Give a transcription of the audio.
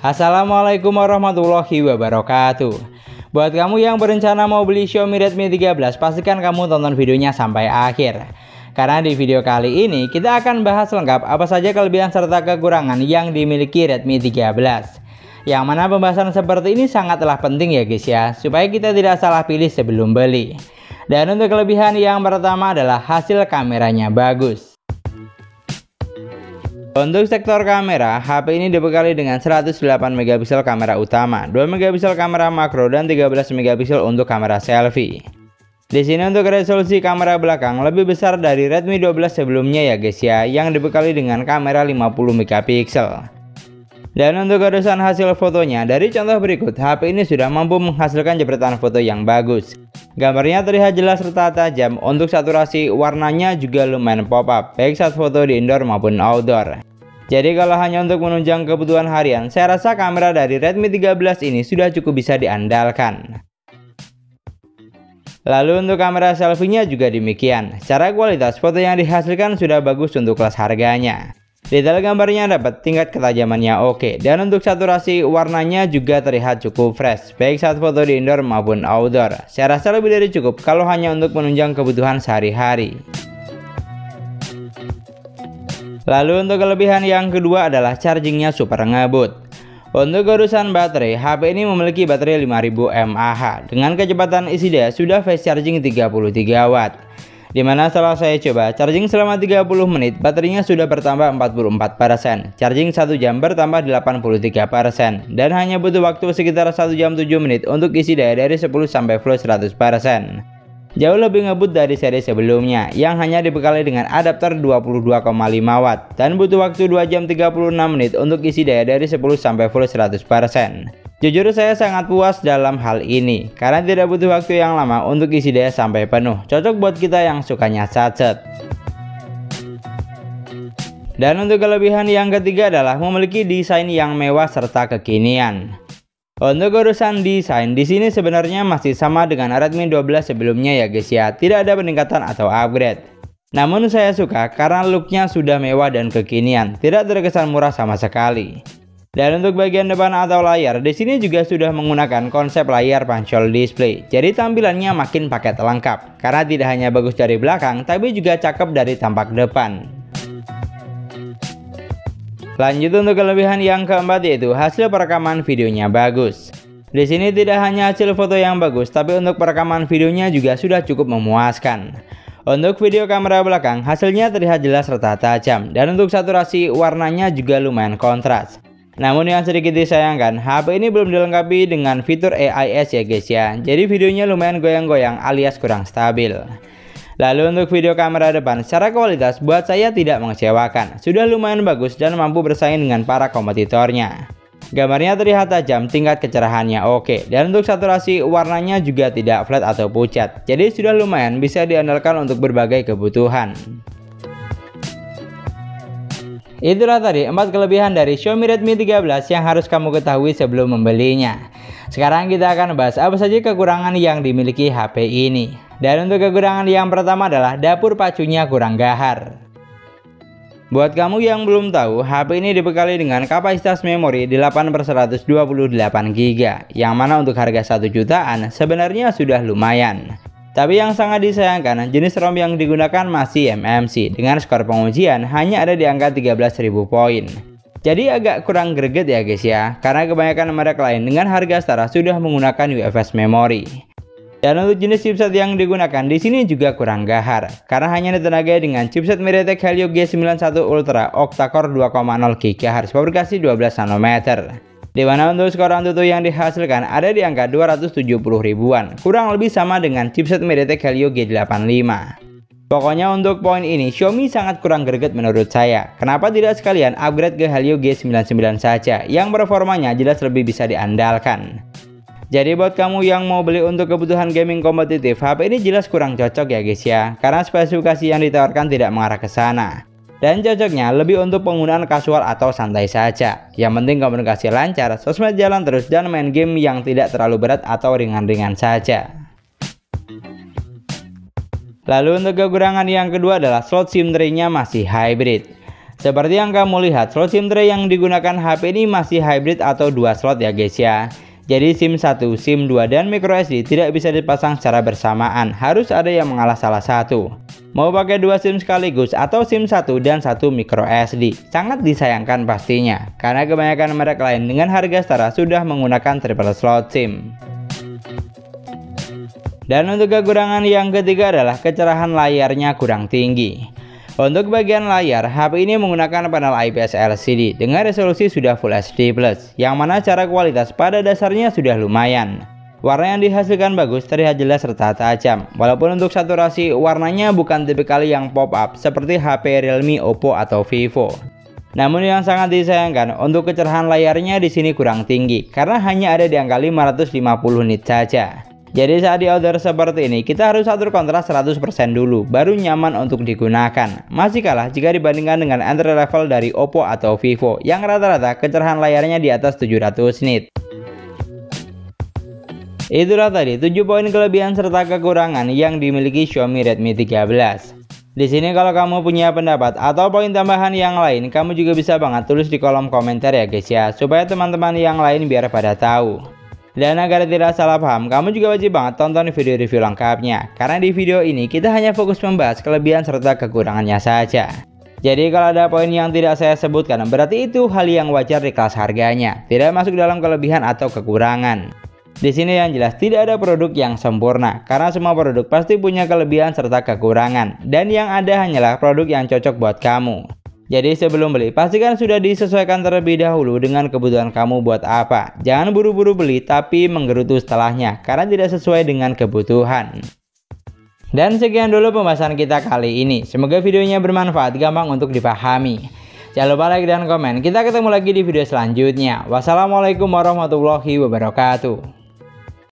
Assalamualaikum warahmatullahi wabarakatuh. Buat kamu yang berencana mau beli Xiaomi Redmi 13, pastikan kamu tonton videonya sampai akhir. Karena di video kali ini kita akan bahas lengkap apa saja kelebihan serta kekurangan yang dimiliki Redmi 13. Yang mana pembahasan seperti ini sangatlah penting ya guys ya, supaya kita tidak salah pilih sebelum beli. Dan untuk kelebihan yang pertama adalah hasil kameranya bagus. Untuk sektor kamera, HP ini dibekali dengan 108 megapiksel kamera utama, 2 megapiksel kamera makro, dan 13 megapiksel untuk kamera selfie. Di sini untuk resolusi kamera belakang lebih besar dari Redmi 12 sebelumnya ya guys ya, yang dibekali dengan kamera 50 megapiksel. Dan untuk urusan hasil fotonya, dari contoh berikut, HP ini sudah mampu menghasilkan jepretan foto yang bagus. Gambarnya terlihat jelas serta tajam, untuk saturasi warnanya juga lumayan pop up, baik saat foto di indoor maupun outdoor. Jadi kalau hanya untuk menunjang kebutuhan harian, saya rasa kamera dari Redmi 13 ini sudah cukup bisa diandalkan. Lalu untuk kamera selfie-nya juga demikian. Secara kualitas, foto yang dihasilkan sudah bagus untuk kelas harganya. Detail gambarnya dapat, tingkat ketajamannya oke, dan untuk saturasi warnanya juga terlihat cukup fresh, baik saat foto di indoor maupun outdoor. Saya rasa lebih dari cukup kalau hanya untuk menunjang kebutuhan sehari-hari. Lalu untuk kelebihan yang kedua adalah chargingnya super ngebut. Untuk urusan baterai, HP ini memiliki baterai 5000 mAh dengan kecepatan isi daya sudah fast charging 33 watt. Dimana setelah saya coba charging selama 30 menit, baterainya sudah bertambah 44%, charging 1 jam bertambah 83%, dan hanya butuh waktu sekitar 1 jam 7 menit untuk isi daya dari 10 sampai full 100%. Jauh lebih ngebut dari seri sebelumnya yang hanya dibekali dengan adapter 22,5 watt dan butuh waktu 2 jam 36 menit untuk isi daya dari 10 sampai full 100%. Jujur saya sangat puas dalam hal ini karena tidak butuh waktu yang lama untuk isi daya sampai penuh, cocok buat kita yang sukanya sacet. Dan untuk kelebihan yang ketiga adalah memiliki desain yang mewah serta kekinian. Untuk urusan desain, di sini sebenarnya masih sama dengan Redmi 12 sebelumnya ya guys ya, tidak ada peningkatan atau upgrade. Namun saya suka karena looknya sudah mewah dan kekinian, tidak terkesan murah sama sekali. Dan untuk bagian depan atau layar, di sini juga sudah menggunakan konsep layar pancol display. Jadi tampilannya makin paket lengkap, karena tidak hanya bagus dari belakang, tapi juga cakep dari tampak depan. Lanjut untuk kelebihan yang keempat, yaitu hasil perekaman videonya bagus. Di sini tidak hanya hasil foto yang bagus, tapi untuk perekaman videonya juga sudah cukup memuaskan. Untuk video kamera belakang, hasilnya terlihat jelas serta tajam, dan untuk saturasi warnanya juga lumayan kontras. Namun yang sedikit disayangkan, HP ini belum dilengkapi dengan fitur AIS ya guys ya, jadi videonya lumayan goyang-goyang alias kurang stabil. Lalu untuk video kamera depan, secara kualitas buat saya tidak mengecewakan, sudah lumayan bagus dan mampu bersaing dengan para kompetitornya. Gambarnya terlihat tajam, tingkat kecerahannya oke, dan untuk saturasi warnanya juga tidak flat atau pucat, jadi sudah lumayan bisa diandalkan untuk berbagai kebutuhan. Itulah tadi 4 kelebihan dari Xiaomi Redmi 13 yang harus kamu ketahui sebelum membelinya. Sekarang kita akan bahas apa saja kekurangan yang dimiliki HP ini. Dan untuk kekurangan yang pertama adalah dapur pacunya kurang gahar. Buat kamu yang belum tahu, HP ini dibekali dengan kapasitas memori 8/128 GB, yang mana untuk harga 1 jutaan sebenarnya sudah lumayan. Tapi yang sangat disayangkan, jenis ROM yang digunakan masih MMC dengan skor pengujian hanya ada di angka 13.000 poin. Jadi agak kurang greget ya guys ya, karena kebanyakan merek lain dengan harga setara sudah menggunakan UFS memory. Dan untuk jenis chipset yang digunakan di sini juga kurang gahar, karena hanya ditenagai dengan chipset MediaTek Helio G91 Ultra octa-core 2,0 GHz fabrikasi 12 nanometer. Di mana untuk skor AnTuTu yang dihasilkan ada di angka 270 ribuan, kurang lebih sama dengan chipset MediaTek Helio G85. Pokoknya untuk poin ini Xiaomi sangat kurang greget menurut saya. Kenapa tidak sekalian upgrade ke Helio G99 saja yang performanya jelas lebih bisa diandalkan. Jadi buat kamu yang mau beli untuk kebutuhan gaming kompetitif, HP ini jelas kurang cocok ya guys ya, karena spesifikasi yang ditawarkan tidak mengarah ke sana. Dan cocoknya lebih untuk penggunaan kasual atau santai saja. Yang penting komunikasi lancar, sosmed jalan terus, dan main game yang tidak terlalu berat atau ringan-ringan saja. Lalu untuk kekurangan yang kedua adalah slot SIM tray-nya masih hybrid. Seperti yang kamu lihat, slot SIM tray yang digunakan HP ini masih hybrid atau 2 slot ya guys ya. Jadi SIM 1, SIM 2, dan microSD tidak bisa dipasang secara bersamaan, harus ada yang mengalah salah satu. Mau pakai 2 SIM sekaligus atau SIM 1 dan 1 microSD, sangat disayangkan pastinya, karena kebanyakan merek lain dengan harga setara sudah menggunakan triple slot SIM. Dan untuk kekurangan yang ketiga adalah kecerahan layarnya kurang tinggi. Untuk bagian layar, HP ini menggunakan panel IPS LCD dengan resolusi sudah Full HD+, yang mana secara kualitas pada dasarnya sudah lumayan. Warna yang dihasilkan bagus, terlihat jelas serta tajam, walaupun untuk saturasi warnanya bukan tipikal yang pop-up seperti HP Realme, Oppo, atau Vivo. Namun yang sangat disayangkan, untuk kecerahan layarnya di sini kurang tinggi, karena hanya ada di angka 550 nit saja. Jadi saat di outdoor seperti ini, kita harus atur kontras 100% dulu, baru nyaman untuk digunakan. Masih kalah jika dibandingkan dengan entry level dari Oppo atau Vivo, yang rata-rata kecerahan layarnya di atas 700 nit. Itulah tadi 7 poin kelebihan serta kekurangan yang dimiliki Xiaomi Redmi 13. Di sini kalau kamu punya pendapat atau poin tambahan yang lain, kamu juga bisa banget tulis di kolom komentar ya guys ya, supaya teman-teman yang lain biar pada tahu. Dan agar tidak salah paham, kamu juga wajib banget tonton video review lengkapnya, karena di video ini kita hanya fokus membahas kelebihan serta kekurangannya saja. Jadi kalau ada poin yang tidak saya sebutkan, berarti itu hal yang wajar di kelas harganya, tidak masuk dalam kelebihan atau kekurangan. Di sini yang jelas tidak ada produk yang sempurna, karena semua produk pasti punya kelebihan serta kekurangan, dan yang ada hanyalah produk yang cocok buat kamu. Jadi sebelum beli, pastikan sudah disesuaikan terlebih dahulu dengan kebutuhan kamu buat apa. Jangan buru-buru beli tapi menggerutu setelahnya, karena tidak sesuai dengan kebutuhan. Dan sekian dulu pembahasan kita kali ini. Semoga videonya bermanfaat, gampang untuk dipahami. Jangan lupa like dan komen. Kita ketemu lagi di video selanjutnya. Wassalamualaikum warahmatullahi wabarakatuh.